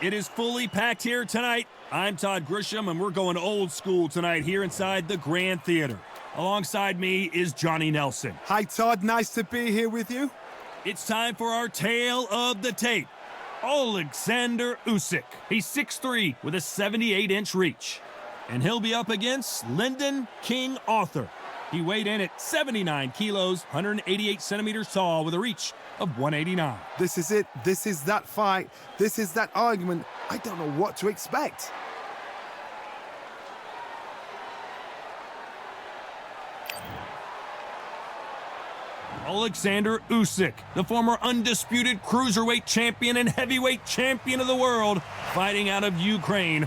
It is fully packed here tonight. I'm Todd Grisham, and we're going old school tonight here inside the Grand Theater. Alongside me is Johnny Nelson. Hi, Todd. Nice to be here with you. It's time for our tale of the tape. Alexander Usyk. He's 6'3" with a 78-inch reach. And he'll be up against Lyndon King Arthur. He weighed in at 79 kilos, 188 centimeters tall with a reach of 189. This is it. This is that fight. This is that argument. I don't know what to expect. Alexander Usyk, the former undisputed cruiserweight champion and heavyweight champion of the world, fighting out of Ukraine.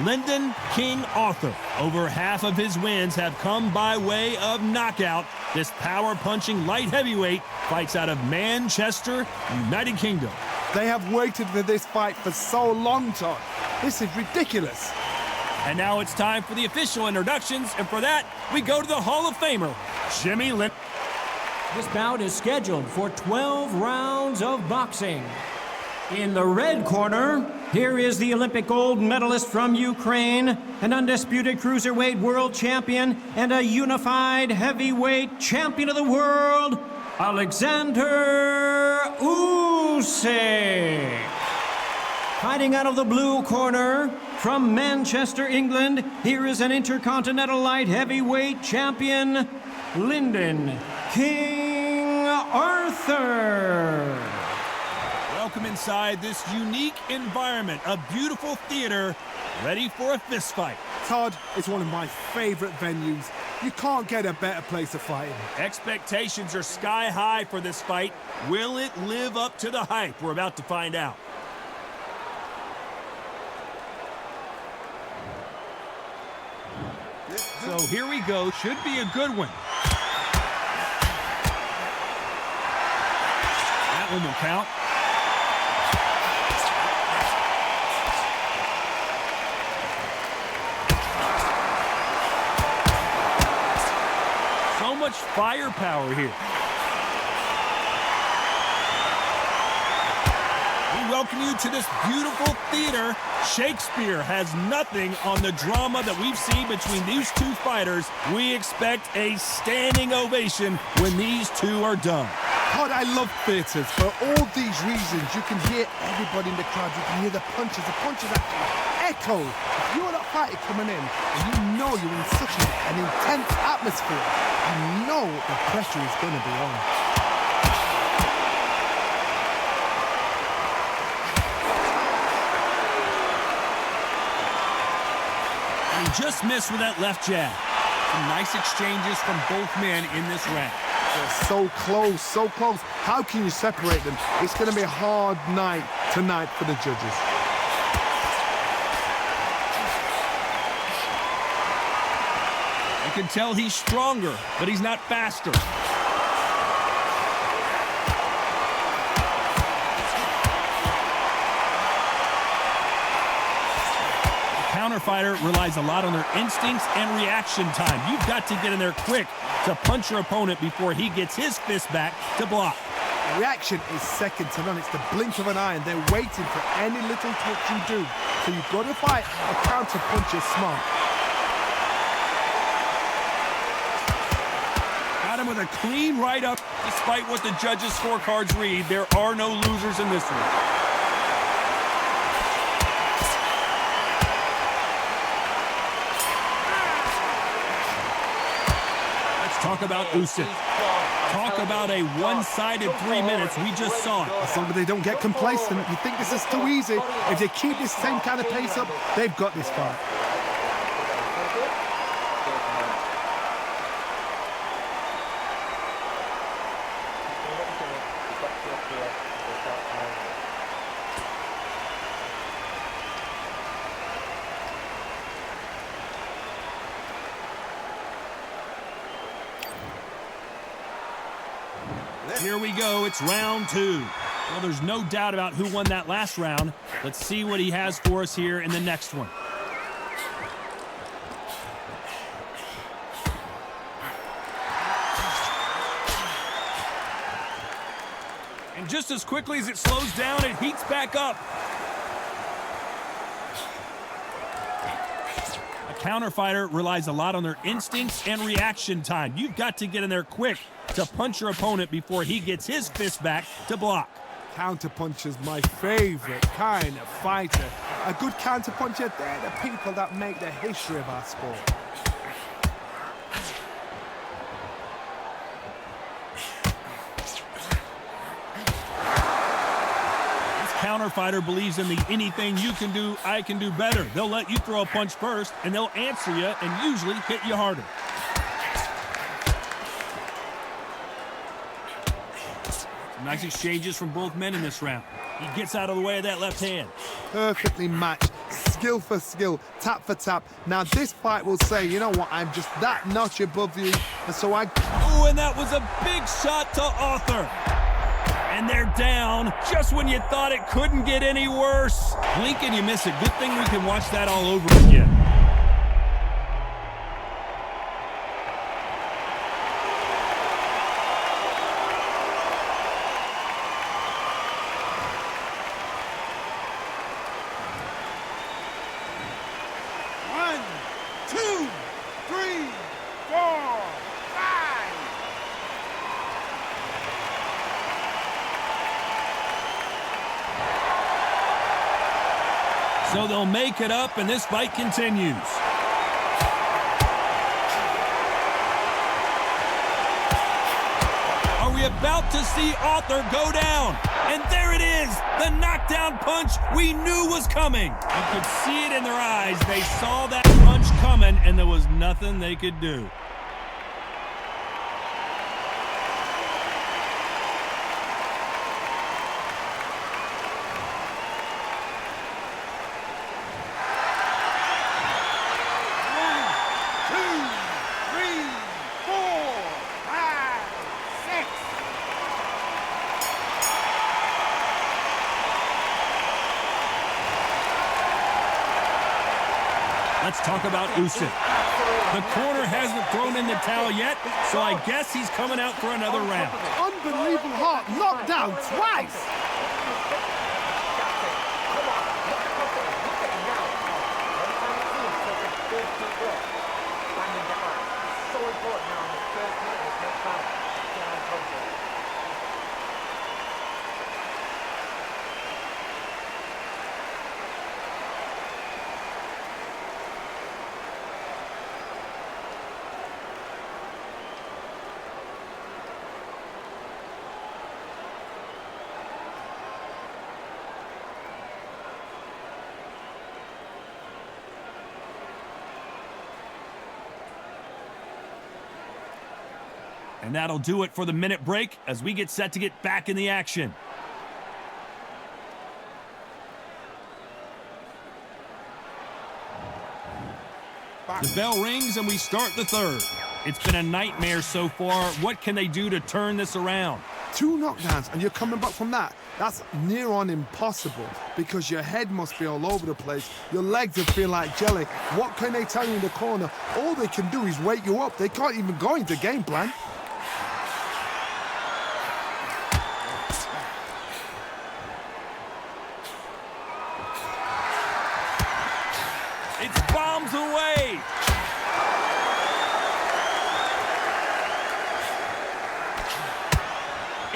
Lyndon King Arthur. Over half of his wins have come by way of knockout. This power-punching light heavyweight fights out of Manchester, United Kingdom. They have waited for this fight for so long, Todd. This is ridiculous. And now it's time for the official introductions, and for that, we go to the Hall of Famer, Jimmy Lin. This bout is scheduled for 12 rounds of boxing. In the red corner, here is the Olympic gold medalist from Ukraine, an undisputed cruiserweight world champion, and a unified heavyweight champion of the world, Alexander Usyk. Fighting out of the blue corner, from Manchester, England, here is an intercontinental light heavyweight champion, Lyndon King Arthur. Welcome inside this unique environment, a beautiful theater, ready for a fist fight. Todd, it's one of my favorite venues. You can't get a better place to fight in. Expectations are sky high for this fight. Will it live up to the hype? We're about to find out. So here we go. Should be a good one. That one will count. So much firepower here. We welcome you to this beautiful theater. Shakespeare has nothing on the drama that we've seen between these two fighters. We expect a standing ovation when these two are done. Todd, I love theatres. For all these reasons, you can hear everybody in the crowd. You can hear the punches. The punches actually echo. If you're that fighter coming in and you know you're in such an intense atmosphere, you know the pressure is going to be on. He just missed with that left jab. Some nice exchanges from both men in this round. They're so close, so close. How can you separate them? It's going to be a hard night tonight for the judges. You can tell he's stronger, but he's not faster. Counterfighter relies a lot on their instincts and reaction time. You've got to get in there quick to punch your opponent before he gets his fist back to block. Reaction is second to none. It's the blink of an eye, and they're waiting for any little touch you do. So you've got to fight a counter punch is smart. Got him with a clean right-up. Despite what the judges' scorecards read, there are no losers in this one. Talk about Usyk. Talk about a one-sided 3 minutes. We just saw it. As long as they don't get complacent, you think this is too easy. If they keep this same kind of pace up, they've got this fight. Here we go, it's round two. Well, there's no doubt about who won that last round. Let's see what he has for us here in the next one. And just as quickly as it slows down, it heats back up. A counter fighter relies a lot on their instincts and reaction time. You've got to get in there quick to punch your opponent before he gets his fist back to block. Counterpuncher's my favorite kind of fighter. A good counterpuncher, they're the people that make the history of our sport. Counter fighter believes in the anything you can do, I can do better. They'll let you throw a punch first, and they'll answer you and usually hit you harder. Some nice exchanges from both men in this round. He gets out of the way of that left hand. Perfectly matched, skill for skill, tap for tap. Now this fight will say, you know what, I'm just that notch above you, and so I... Oh, and that was a big shot to Arthur. And they're down just when you thought it couldn't get any worse. Blink and you miss it. Good thing we can watch that all over again. One, two, three, four, five. So they'll make it up, and this fight continues. Are we about to see Arthur go down? And there it is, the knockdown punch we knew was coming. You could see it in their eyes. They saw that punch coming, and there was nothing they could do. Let's talk about Usyk. The corner hasn't thrown in the towel yet, so I guess he's coming out for another round. Unbelievable heart, knocked down twice. And that'll do it for the minute break as we get set to get back in the action. The bell rings and we start the third. It's been a nightmare so far. What can they do to turn this around? 2 knockdowns and you're coming back from that. That's near on impossible because your head must be all over the place. Your legs will feel like jelly. What can they tell you in the corner? All they can do is wake you up. They can't even go into game plan. It's bombs away.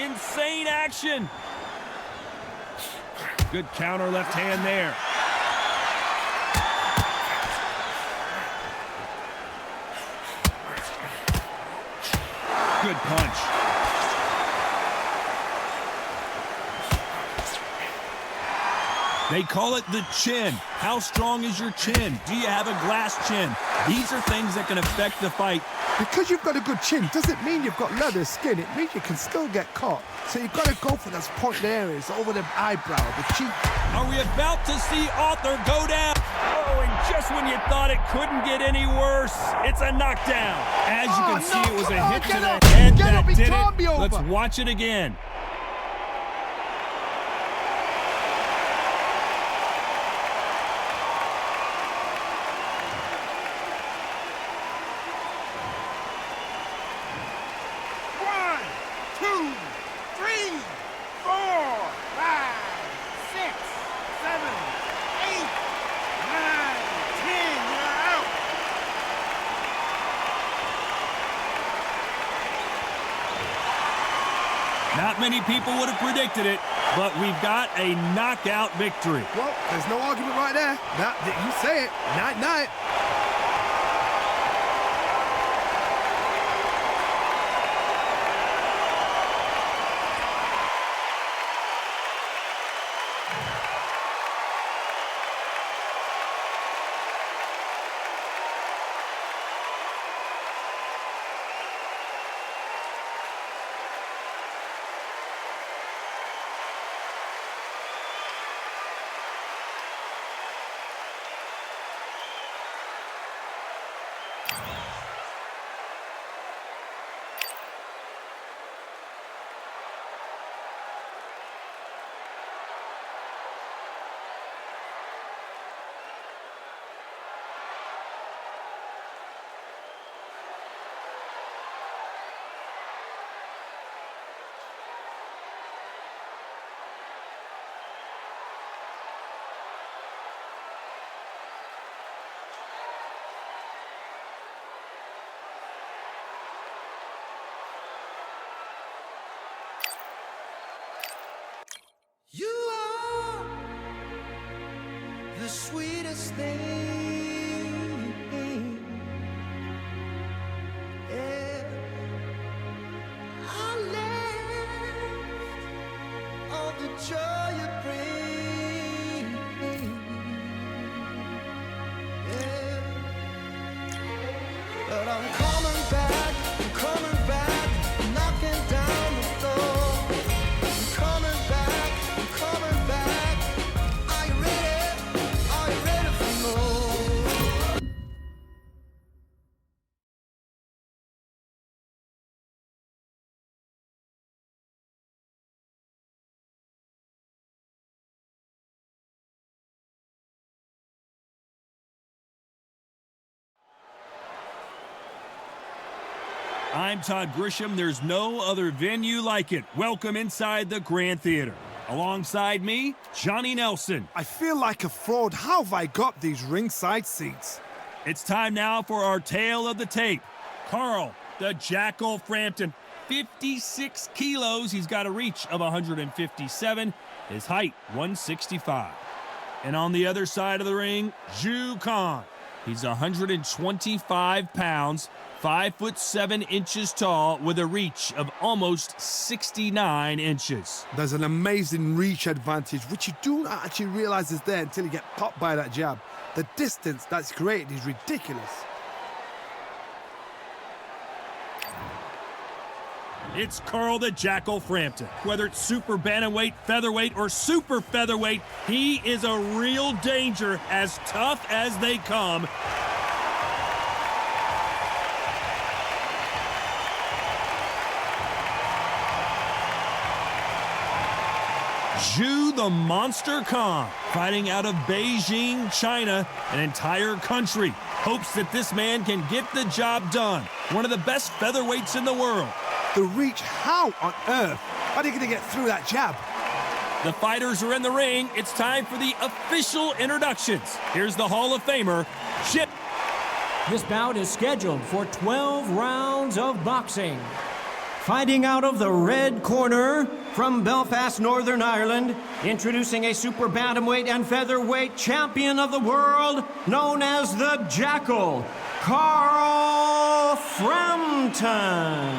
Insane action. Good counter left hand there. Good punch. They call it the chin. How strong is your chin? Do you have a glass chin? These are things that can affect the fight. Because you've got a good chin doesn't mean you've got leather skin. It means you can still get caught. So you've got to go for those pointed areas over the eyebrow, the cheek. Are we about to see Arthur go down? Oh, and just when you thought it couldn't get any worse, it's a knockdown. As you can see, it was a hit to the head that did it. Let's watch it again. One, two, three, four. Not many people would have predicted it, but we've got a knockout victory. Well, there's no argument right there. You say it. Night-night. You are the sweetest thing, yeah. I left all the joy you bring, yeah. But I'm coming back, knocking down the door. I'm coming back. Are you ready for more? I'm Todd Grisham. There's no other venue like it. Welcome inside the Grand Theater. Alongside me, Johnny Nelson. I feel like a fraud. How have I got these ringside seats? It's time now for our tale of the tape. Carl, the Jackal Frampton, 56 kilos. He's got a reach of 157. His height, 165. And on the other side of the ring, Zhu Khan. He's 125 pounds, 5'7" tall, with a reach of almost 69 inches. There's an amazing reach advantage, which you do not actually realize is there until you get popped by that jab. The distance that's created is ridiculous. It's Carl the Jackal Frampton. Whether it's super bantamweight, featherweight, or super featherweight, he is a real danger, as tough as they come. Zhu the Monster Khan, fighting out of Beijing, China, an entire country, hopes that this man can get the job done. One of the best featherweights in the world. The reach, how on earth are they going to get through that jab? The fighters are in the ring. It's time for the official introductions. Here's the Hall of Famer, Chip. This bout is scheduled for 12 rounds of boxing. Fighting out of the red corner from Belfast, Northern Ireland, introducing a super bantamweight and featherweight champion of the world, known as the Jackal, Carl Frampton.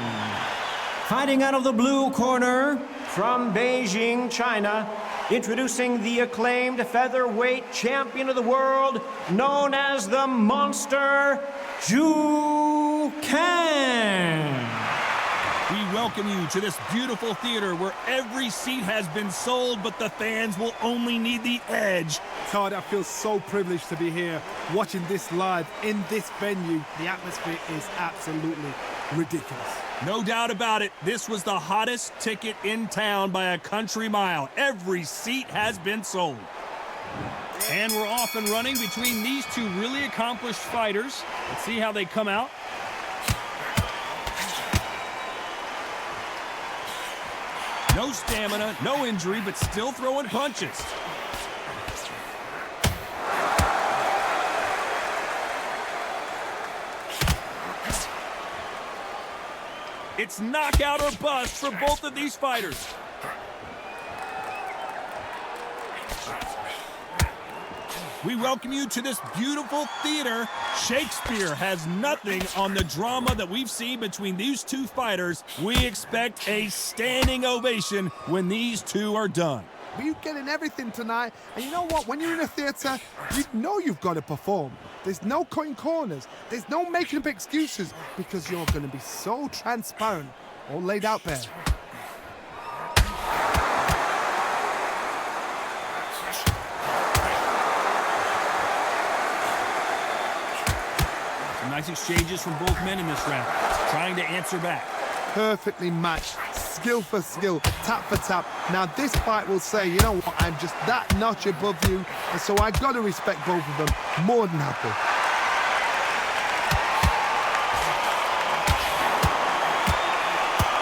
Fighting out of the blue corner from Beijing, China, introducing the acclaimed featherweight champion of the world, known as the Monster, Zhu Kang. We welcome you to this beautiful theater where every seat has been sold, but the fans will only need the edge. Todd, I feel so privileged to be here watching this live in this venue. The atmosphere is absolutely ridiculous. No doubt about it, this was the hottest ticket in town by a country mile. Every seat has been sold. And we're off and running between these two really accomplished fighters. Let's see how they come out. No stamina, no injury, but still throwing punches. It's knockout or bust for both of these fighters. We welcome you to this beautiful theater. Shakespeare has nothing on the drama that we've seen between these two fighters. We expect a standing ovation when these two are done. We're getting everything tonight, and you know what? When you're in a theatre, you know you've got to perform. There's no cutting corners. There's no making up excuses, because you're going to be so transparent, all laid out there. Some nice exchanges from both men in this round, trying to answer back. Perfectly matched, skill for skill, tap for tap. Now this fight will say, you know what, I'm just that notch above you, and so I got to respect both of them more than happy.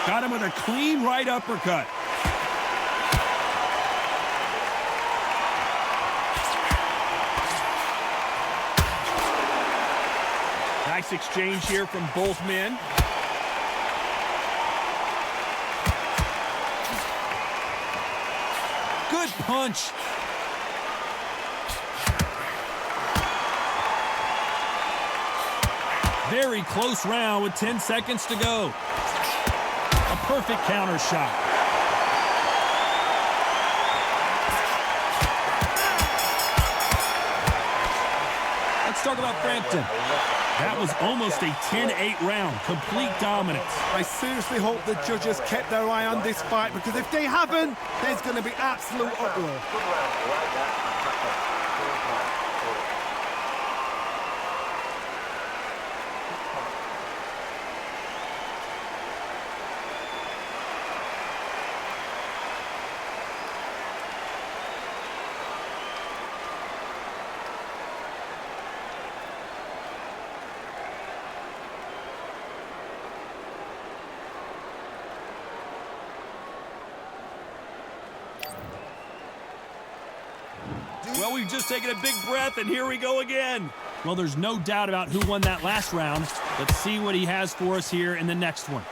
Got him with a clean right uppercut. Nice exchange here from both men. Good punch. Very close round with 10 seconds to go. A perfect counter shot. Let's talk about Frampton. That was almost a 10-8 round, complete dominance. I seriously hope the judges kept their eye on this fight, because if they haven't, there's going to be absolute uproar. Well, we've just taken a big breath, and here we go again. Well, there's no doubt about who won that last round. Let's see what he has for us here in the next one.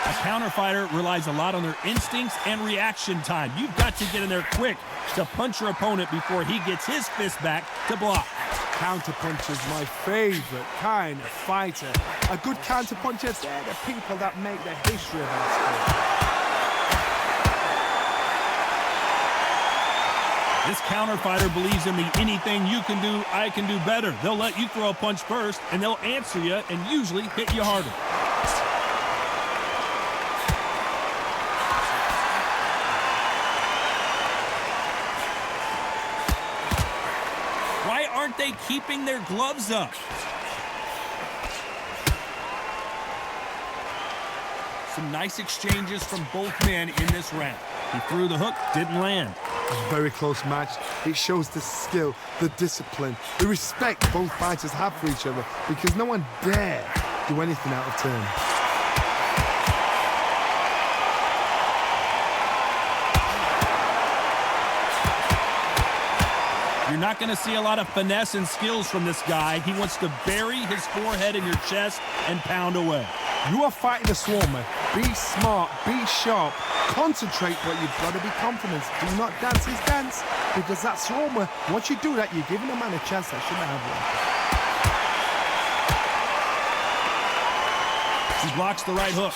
A counter fighter relies a lot on their instincts and reaction time. You've got to get in there quick to punch your opponent before he gets his fist back to block. Counterpunch is my favorite kind of fighter. A good counterpuncher, they're the people that make the history of our sport. This counter fighter believes in the anything you can do, I can do better. They'll let you throw a punch first, and they'll answer you and usually hit you harder. Why aren't they keeping their gloves up? Some nice exchanges from both men in this round. He threw the hook, didn't land. A very close match. It shows the skill, the discipline, the respect both fighters have for each other, because no one dare do anything out of turn. You're not going to see a lot of finesse and skills from this guy. He wants to bury his forehead in your chest and pound away. You are fighting a swarmer. Be smart, be sharp, concentrate, but you've got to be confident. Do not dance his dance, because that swarmer, once you do that, you're giving a man a chance that shouldn't have one. He blocks the right hook.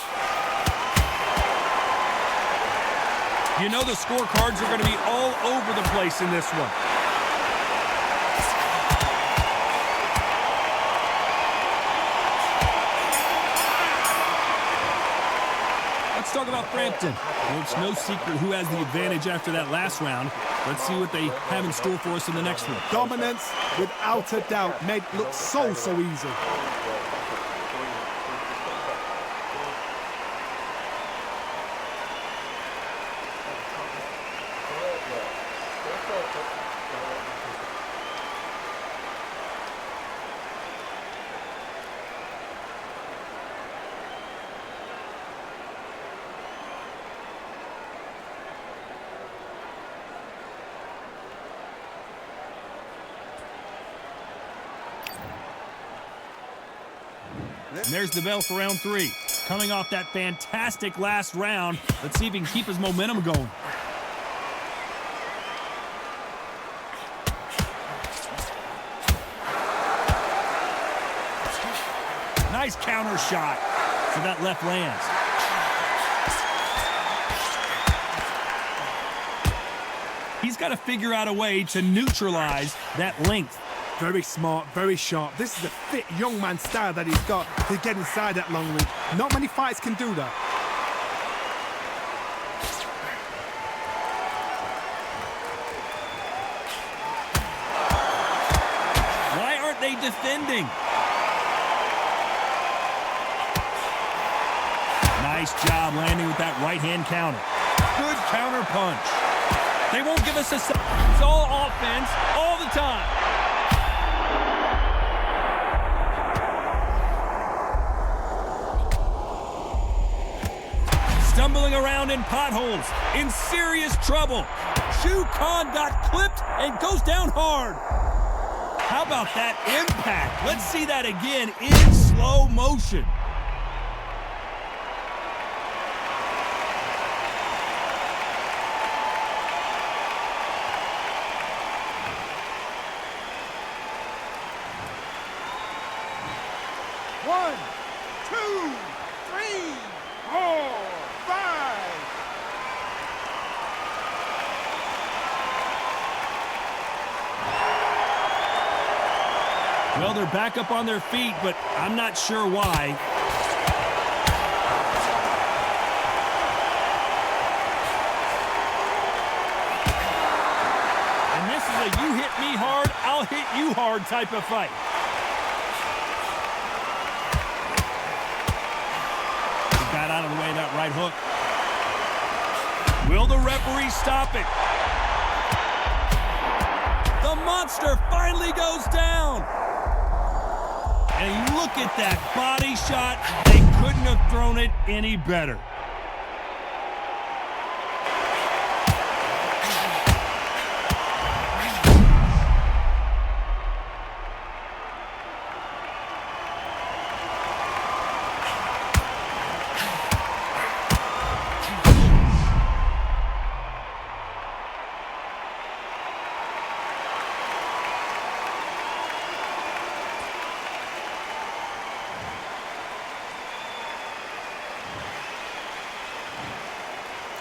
You know the scorecards are going to be all over the place in this one. Let's talk about Frampton. Well, it's no secret who has the advantage after that last round. Let's see what they have in store for us in the next one. Dominance, without a doubt, made it look so easy. And there's the bell for round 3. Coming off that fantastic last round, let's see if he can keep his momentum going. Nice counter shot. So that left lands. He's got to figure out a way to neutralize that length. Very smart, very sharp. This is a fit young man style that he's got to get inside that long reach. Not many fights can do that. Why aren't they defending? Nice job landing with that right-hand counter. Good counter punch. They won't give us a second. It's all offense all the time. Stumbling around in potholes, in serious trouble. Shu Khan got clipped and goes down hard. How about that impact? Let's see that again in slow motion. One, two, three, four, five. Well, they're back up on their feet, but I'm not sure why. And this is a you hit me hard, I'll hit you hard type of fight. He got out of the way of that right hook. Will the referee stop it? The monster finally goes down. And look at that body shot. They couldn't have thrown it any better.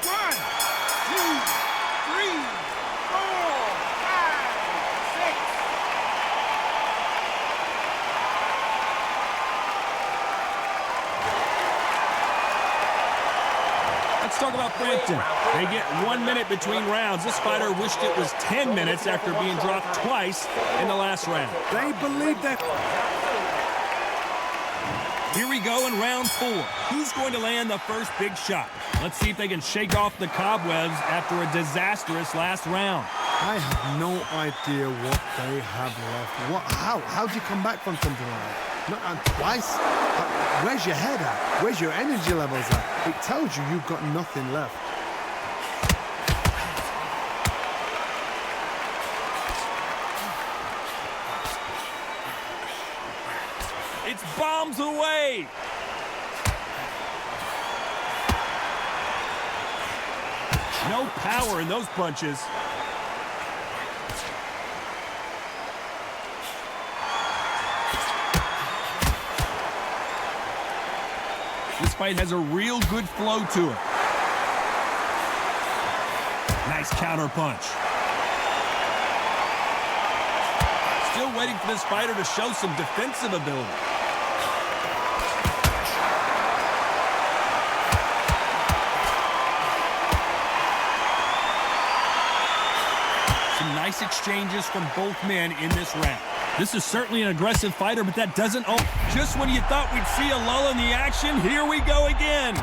One, two, three, four, five, six. Let's talk about Frampton. They get 1 minute between rounds. This fighter wished it was 10 minutes after being dropped twice in the last round. They believe that. Here we go in round 4. Who's going to land the first big shot? Let's see if they can shake off the cobwebs after a disastrous last round. I have no idea what they have left. How do you come back from something like that? Not on twice. Where's your head at? Where's your energy levels at? It tells you you've got nothing left. It's bombs away. No power in those punches. This fight has a real good flow to it. Nice counter punch. Still waiting for this fighter to show some defensive ability. Some nice exchanges from both men in this round. This is certainly an aggressive fighter, but that doesn't... Oh, just when you thought we'd see a lull in the action, here we go again.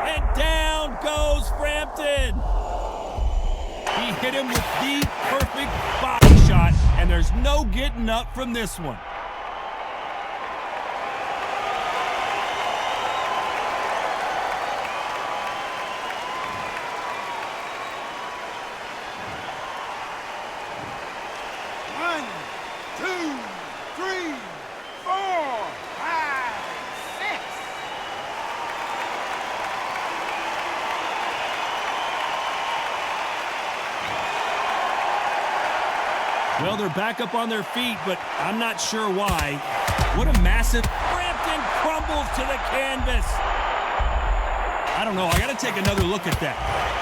And down goes Frampton. He hit him with the perfect body shot, and there's no getting up from this one. One, two, three, four, Well, they're back up on their feet, but I'm not sure why. What a massive... Frampton crumbles to the canvas. I don't know. I got to take another look at that.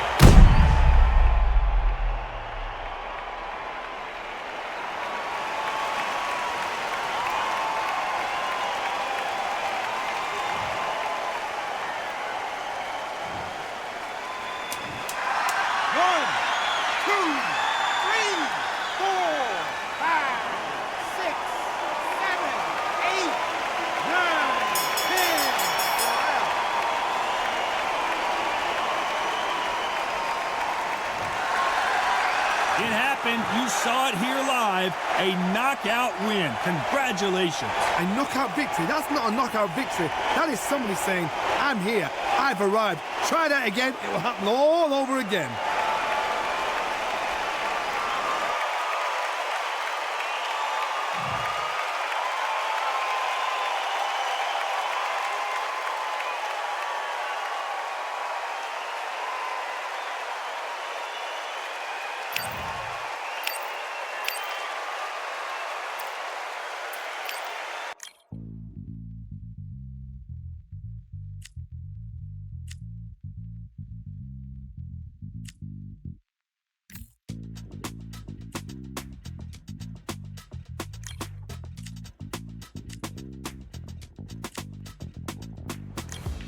It happened. You saw it here live. A knockout win. Congratulations. A knockout victory? That's not a knockout victory. That is somebody saying, I'm here. I've arrived. Try that again. It will happen all over again.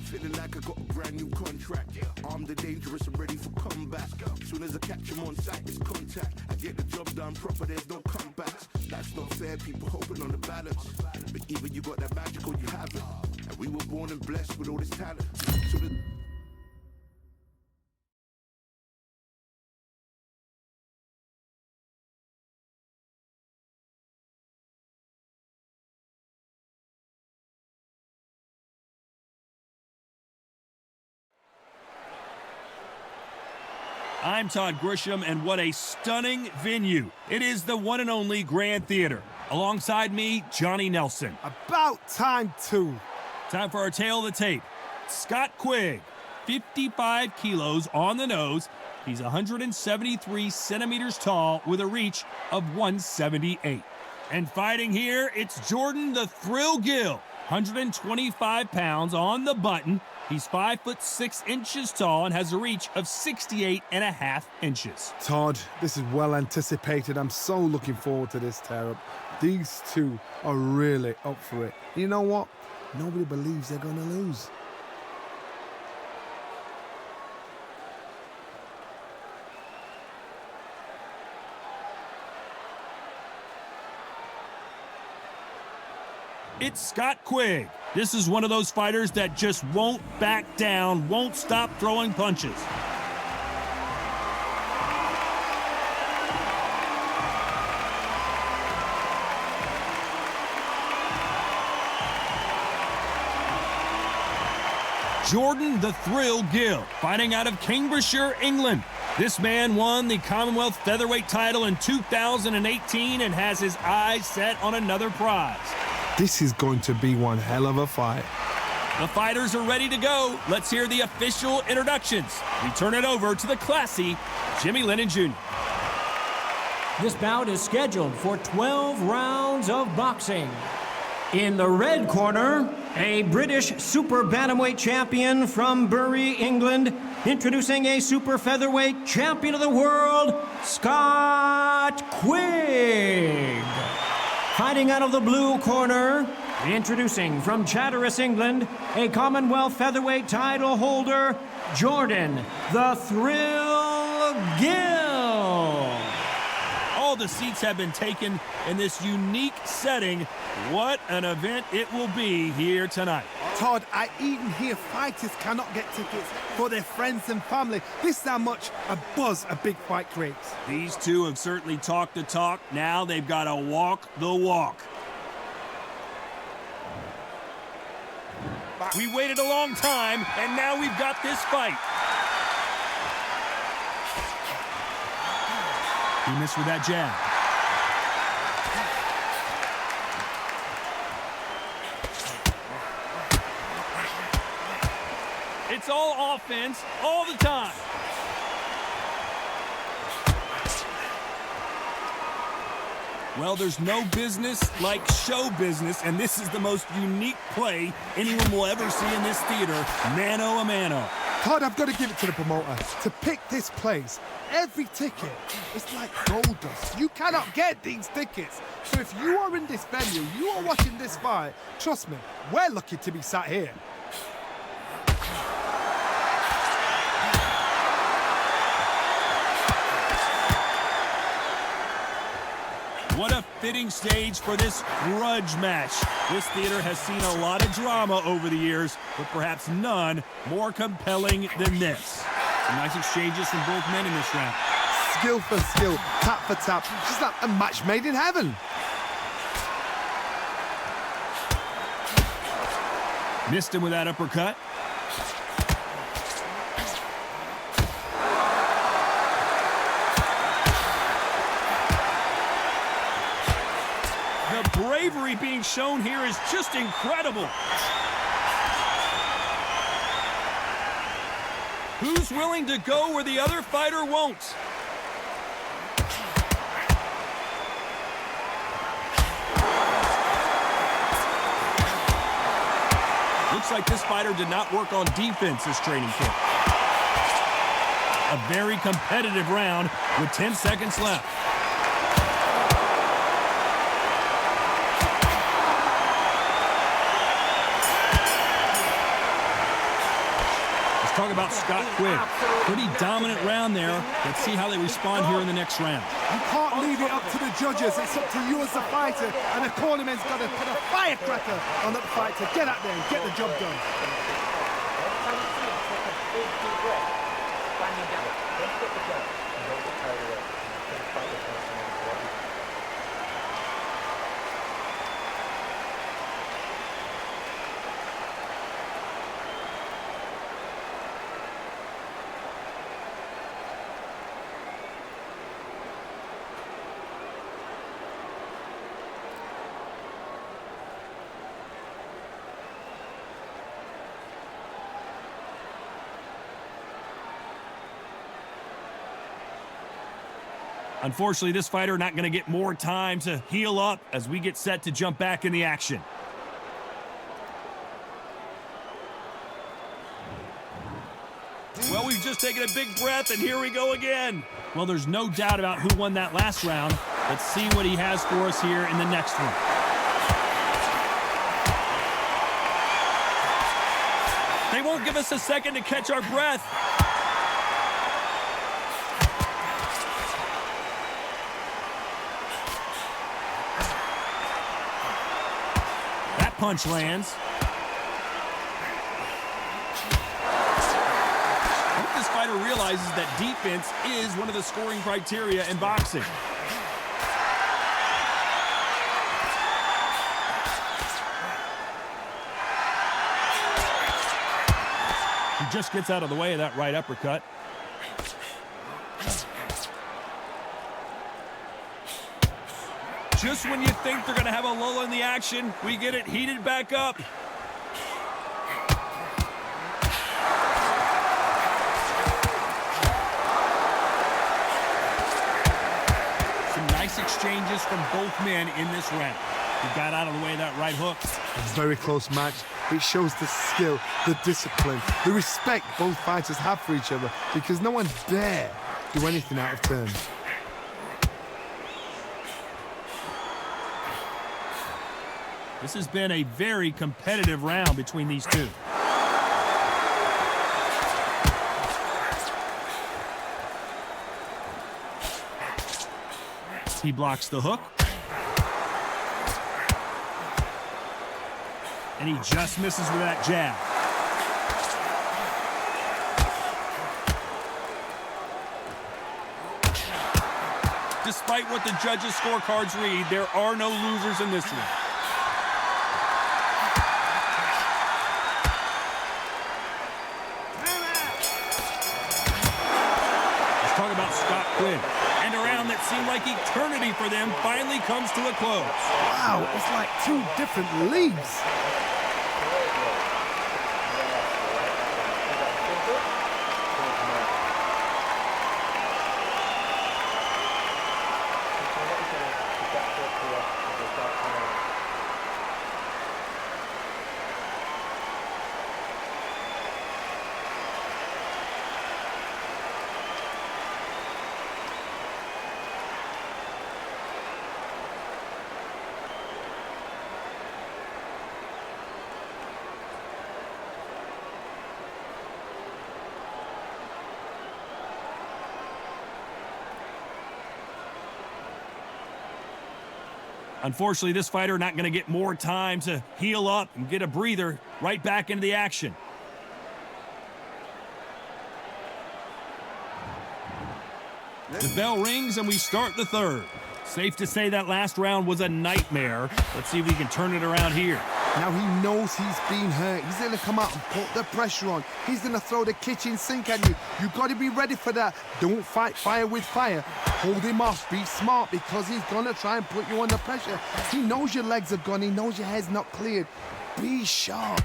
Feeling like I got a brand new contract. Armed and dangerous and ready for comeback. Soon as I catch him on sight, it's contact. I get the job done proper, there's no comebacks. That's not fair, people hoping on the balance. But either you got that magic or you haven't. And we were born and blessed with all this talent. So the I'm Todd Grisham, and what a stunning venue. It is the one and only Grand Theater. Alongside me, Johnny Nelson. About time, too. Time for our tail of the tape. Scott Quigg, 55 kilos on the nose. He's 173 centimeters tall with a reach of 178. And fighting here, it's Jordan the Thrill Gill, 125 pounds on the button. He's 5'6" tall and has a reach of 68.5 inches. Todd, this is well anticipated. I'm so looking forward to this tear-up. These two are really up for it. You know what? Nobody believes they're going to lose. It's Scott Quigg. This is one of those fighters that just won't back down, won't stop throwing punches. Jordan the Thrill Gill, fighting out of Cambridgeshire, England. This man won the Commonwealth Featherweight title in 2018 and has his eyes set on another prize. This is going to be one hell of a fight. The fighters are ready to go. Let's hear the official introductions. We turn it over to the classy Jimmy Lennon Jr. This bout is scheduled for 12 rounds of boxing. In the red corner, a British super bantamweight champion from Bury, England, introducing a super featherweight champion of the world, Scott Quigg. Fighting out of the blue corner, introducing from Chatteris, England, a Commonwealth featherweight title holder, Jordan the Thrill Gill. All the seats have been taken in this unique setting. What an event it will be here tonight. Todd, I even hear fighters cannot get tickets for their friends and family. This is how much a buzz a big fight creates. These two have certainly talked the talk. Now they've got to walk the walk. We waited a long time, and now we've got this fight. He missed with that jab. It's all offense all the time. Well, there's no business like show business, and this is the most unique play anyone will ever see in this theater, mano a mano. Todd, I've got to give it to the promoter. To pick this place, every ticket is like gold dust. You cannot get these tickets. So if you are in this venue, you are watching this fight, trust me, we're lucky to be sat here. What a fitting stage for this grudge match. This theater has seen a lot of drama over the years, but perhaps none more compelling than this. Some nice exchanges from both men in this round. Skill for skill, tap for tap, just like a match made in heaven. Missed him with that uppercut. The bravery being shown here is just incredible. Who's willing to go where the other fighter won't? Looks like this fighter did not work on defense this training camp. A very competitive round with 10 seconds left. Talk about Scott Quinn. Pretty dominant round there. Let's see how they respond here in the next round. You can't leave it up to the judges. It's up to you as the fighter. And the cornerman's got to put a firecracker on that fight to get out there and get the job done. Unfortunately, this fighter not going to get more time to heal up as we get set to jump back in the action. Well, we've just taken a big breath, and here we go again. Well, there's no doubt about who won that last round. Let's see what he has for us here in the next one. They won't give us a second to catch our breath. That punch lands. I hope this fighter realizes that defense is one of the scoring criteria in boxing. He just gets out of the way of that right uppercut. Just when you think they're going to have a lull in the action, we get it heated back up. Some nice exchanges from both men in this round. He got out of the way of that right hook. It's a very close match. It shows the skill, the discipline, the respect both fighters have for each other because no one dare do anything out of turn. This has been a very competitive round between these two. He blocks the hook. And he just misses with that jab. Despite what the judges' scorecards read, there are no losers in this one. Let's talk about Scott Quinn. And a round that seemed like eternity for them finally comes to a close. Wow, it's like two different leagues. Unfortunately, this fighter not going to get more time to heal up and get a breather. Right back into the action. The bell rings and we start the third. Safe to say that last round was a nightmare. Let's see if we can turn it around here. Now he knows he's been hurt. He's going to come out and put the pressure on. He's going to throw the kitchen sink at you. You've got to be ready for that. Don't fight fire with fire. Hold him off. Be smart because he's going to try and put you under pressure. He knows your legs are gone. He knows your head's not cleared. Be sharp.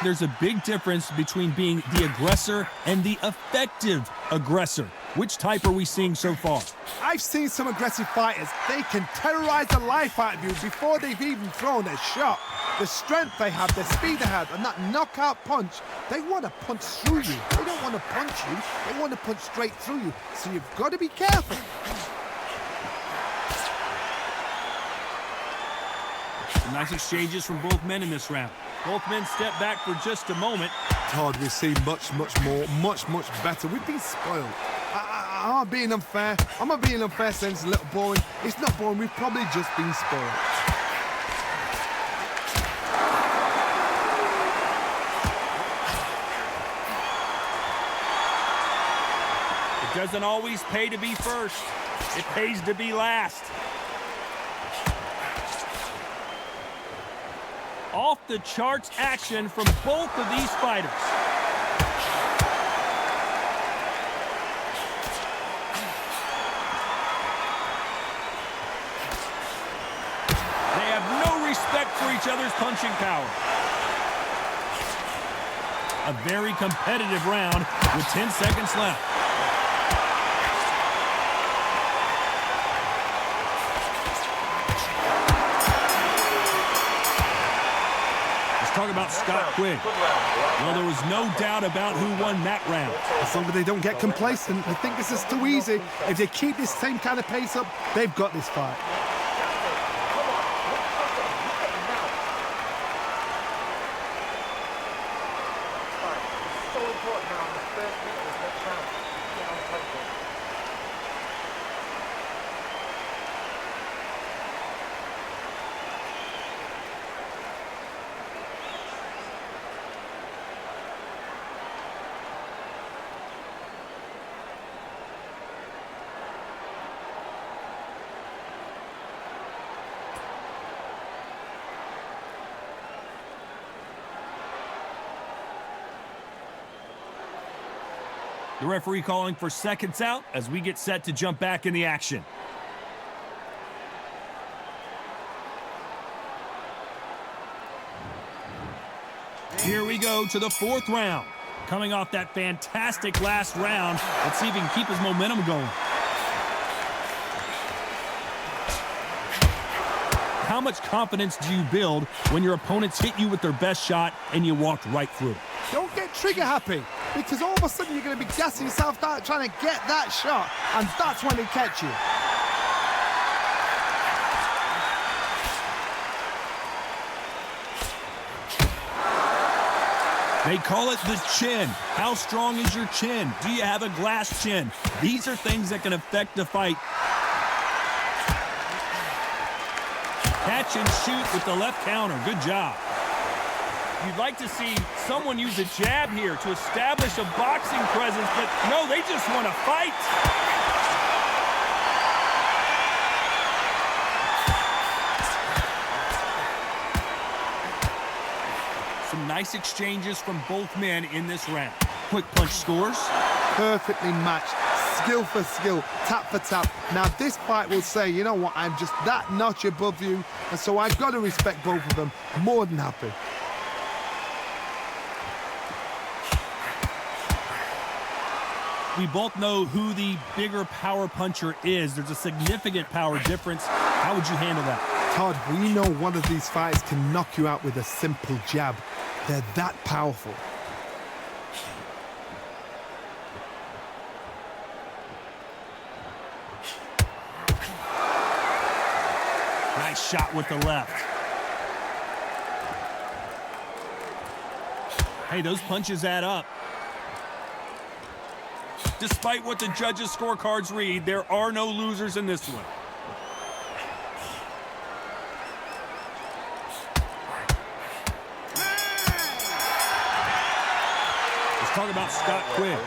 There's a big difference between being the aggressor and the effective aggressor. Which type are we seeing so far? I've seen some aggressive fighters. They can terrorize the life out of you before they've even thrown a shot. The strength they have, the speed they have, and that knockout punch, they want to punch through you. They don't want to punch you. They want to punch straight through you. So you've got to be careful. Some nice exchanges from both men in this round. Both men step back for just a moment. Todd, we've seen much more, much better. We've been spoiled. I'm not being unfair. I'm not being unfair saying it's a little boring. It's not boring. We've probably just been spoiled. It doesn't always pay to be first. It pays to be last. Off the charts action from both of these fighters. They have no respect for each other's punching power. A very competitive round with 10 seconds left. Talk about Scott Quigg. Well, there was no doubt about who won that round. As long as they don't get complacent, they think this is too easy. If they keep this same kind of pace up, they've got this fight. The referee calling for seconds out as we get set to jump back in the action. Here we go to the fourth round. Coming off that fantastic last round, let's see if he can keep his momentum going. How much confidence do you build when your opponents hit you with their best shot and you walked right through? Don't get trigger happy, because all of a sudden you're going to be gassing yourself out trying to get that shot, and that's when they catch you. They call it the chin. How strong is your chin? Do you have a glass chin? These are things that can affect the fight. Catch and shoot with the left counter. Good job. You'd like to see someone use a jab here to establish a boxing presence, but no, they just want to fight. Some nice exchanges from both men in this round. Quick punch scores. Perfectly matched, skill for skill, tap for tap. Now this fight will say, you know what, I'm just that notch above you, and so I've got to respect both of them. More than happy. We both know who the bigger power puncher is. There's a significant power difference. How would you handle that? Todd, we know one of these fighters can knock you out with a simple jab. They're that powerful. Nice shot with the left. Hey, those punches add up. Despite what the judges' scorecards read, there are no losers in this one. Let's talk about Scott Quinn.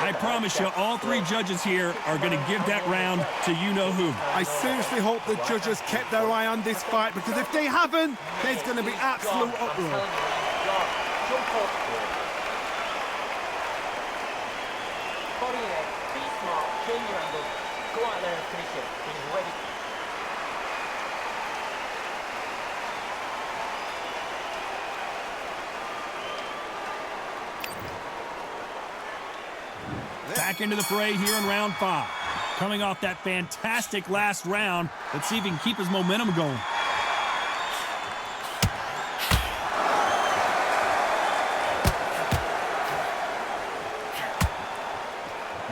I promise you, all three judges here are going to give that round to you-know-who. I seriously hope the judges kept their eye on this fight, because if they haven't, there's going to be absolute uproar. Body in, be smart, change your angle, go out there and finish it. He's ready. Back into the fray here in round 5. Coming off that fantastic last round, let's see if he can keep his momentum going.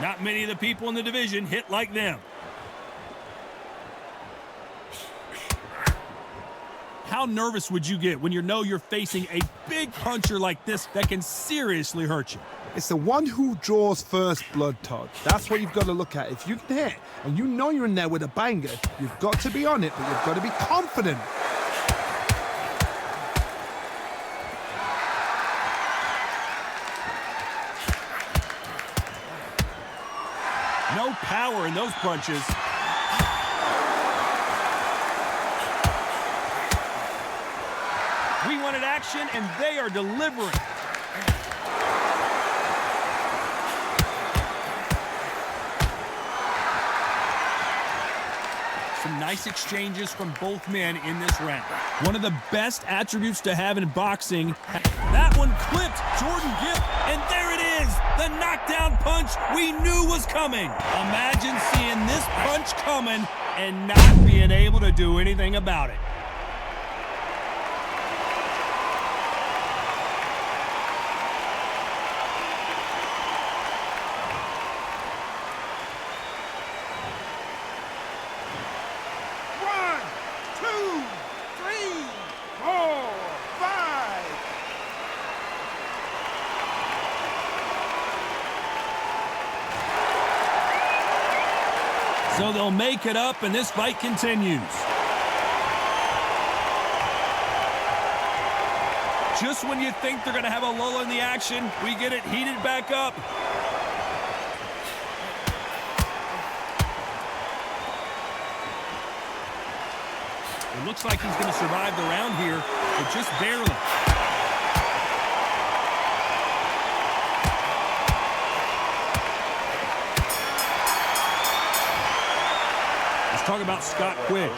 Not many of the people in the division hit like them. How nervous would you get when you know you're facing a big puncher like this that can seriously hurt you? It's the one who draws first blood, Todd. That's what you've got to look at. If you can hit, and you know you're in there with a banger, you've got to be on it, but you've got to be confident. No power in those punches. We wanted action, and they are delivering. Some nice exchanges from both men in this round. One of the best attributes to have in boxing. That one clipped Jordan Gill, and there it is, the knockdown punch we knew was coming. Imagine seeing this punch coming and not being able to do anything about it. So they'll make it up, and this fight continues. Just when you think they're going to have a lull in the action, we get it heated back up. It looks like he's going to survive the round here, but just barely. Talk about Scott Quinn.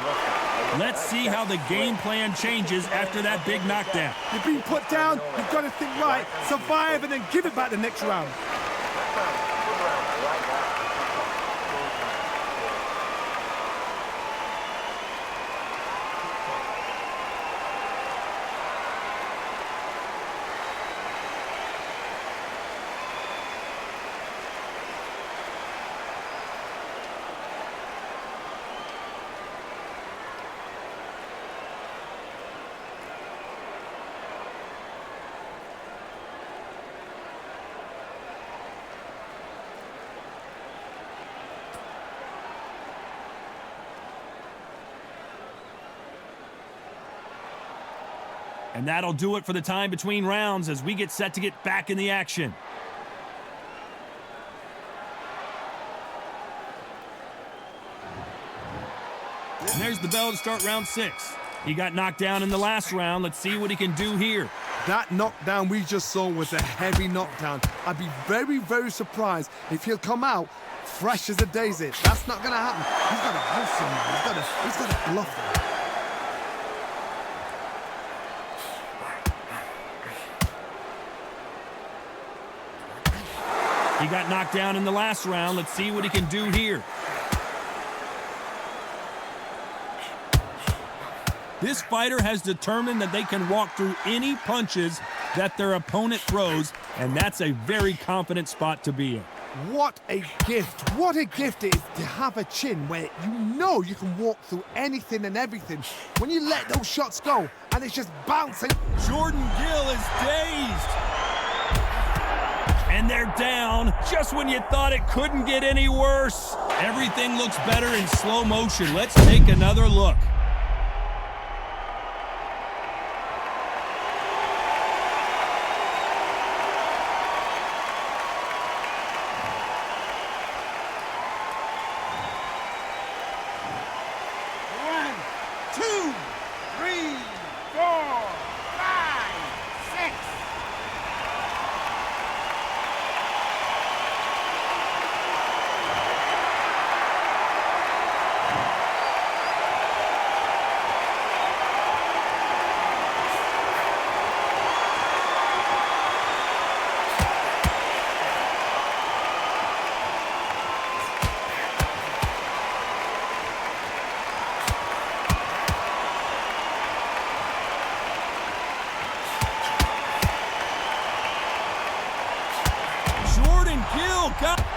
Let's see how the game plan changes after that big knockdown. You've been put down, you've got to think right, survive, and then give it back the next round. And that'll do it for the time between rounds as we get set to get back in the action. And there's the bell to start round 6. He got knocked down in the last round. Let's see what he can do here. That knockdown we just saw was a heavy knockdown. I'd be very, very surprised if he'll come out fresh as a daisy. That's not going to happen. He's got to hustle him. He's got to bluff him. He got knocked down in the last round. Let's see what he can do here. This fighter has determined that they can walk through any punches that their opponent throws, and that's a very confident spot to be in. What a gift. What a gift it is to have a chin where you know you can walk through anything and everything. When you let those shots go and it's just bouncing. Jordan Gill is dazed. And they're down just when you thought it couldn't get any worse. Everything looks better in slow motion. Let's take another look.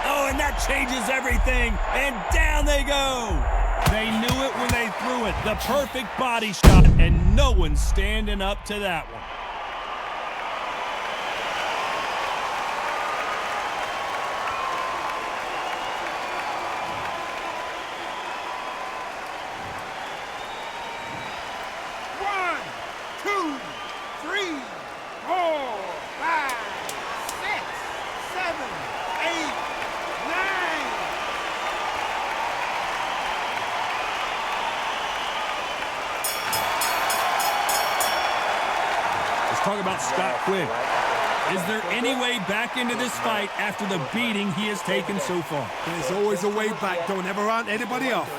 Oh, and that changes everything. And down they go. They knew it when they threw it. The perfect body shot, and no one's standing up to that one. Talk about Scott Quigg. Is there any way back into this fight after the beating he has taken so far? There's always a way back. Don't ever run anybody off.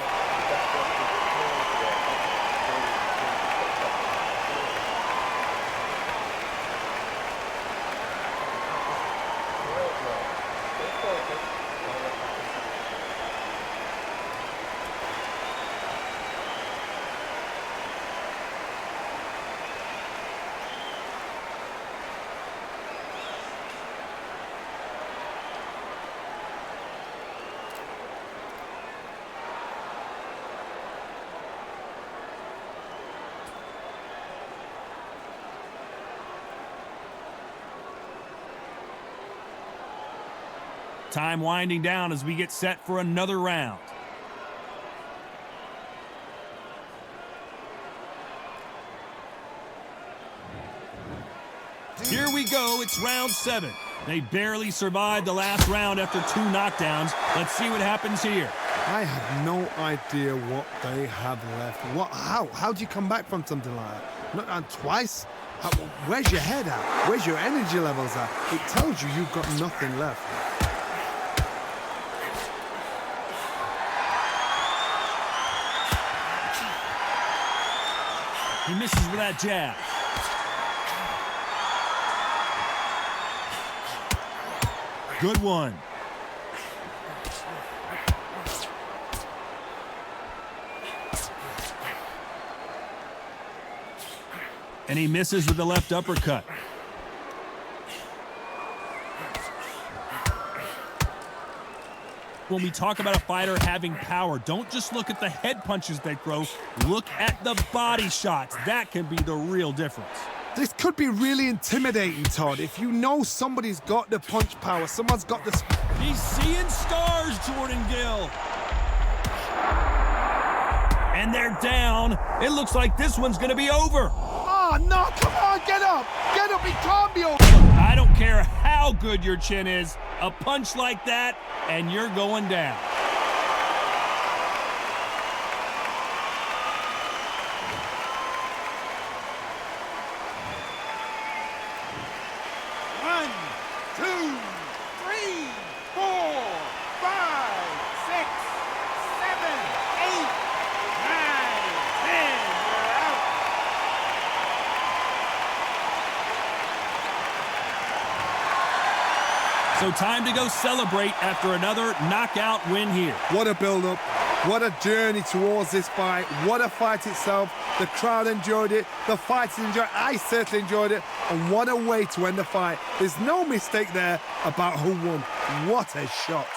Time winding down as we get set for another round. Here we go, it's round 7. They barely survived the last round after 2 knockdowns. Let's see what happens here. I have no idea what they have left. How do you come back from something like that? Not done twice? Where's your head at? Where's your energy levels at? It tells you you've got nothing left. He misses with that jab. Good one. And he misses with the left uppercut. When we talk about a fighter having power, don't just look at the head punches they throw. Look at the body shots. That can be the real difference. This could be really intimidating, Todd. If you know somebody's got the punch power, someone's got the... He's seeing stars, Jordan Gill. And they're down. It looks like this one's going to be over. Oh, no, come on, get up. Get up, it can't be over. I don't care how good your chin is. A punch like that, and you're going down. So time to go celebrate after another knockout win here. What a build-up. What a journey towards this fight. What a fight itself. The crowd enjoyed it. The fighters enjoyed it. I certainly enjoyed it. And what a way to end the fight. There's no mistake there about who won. What a shot.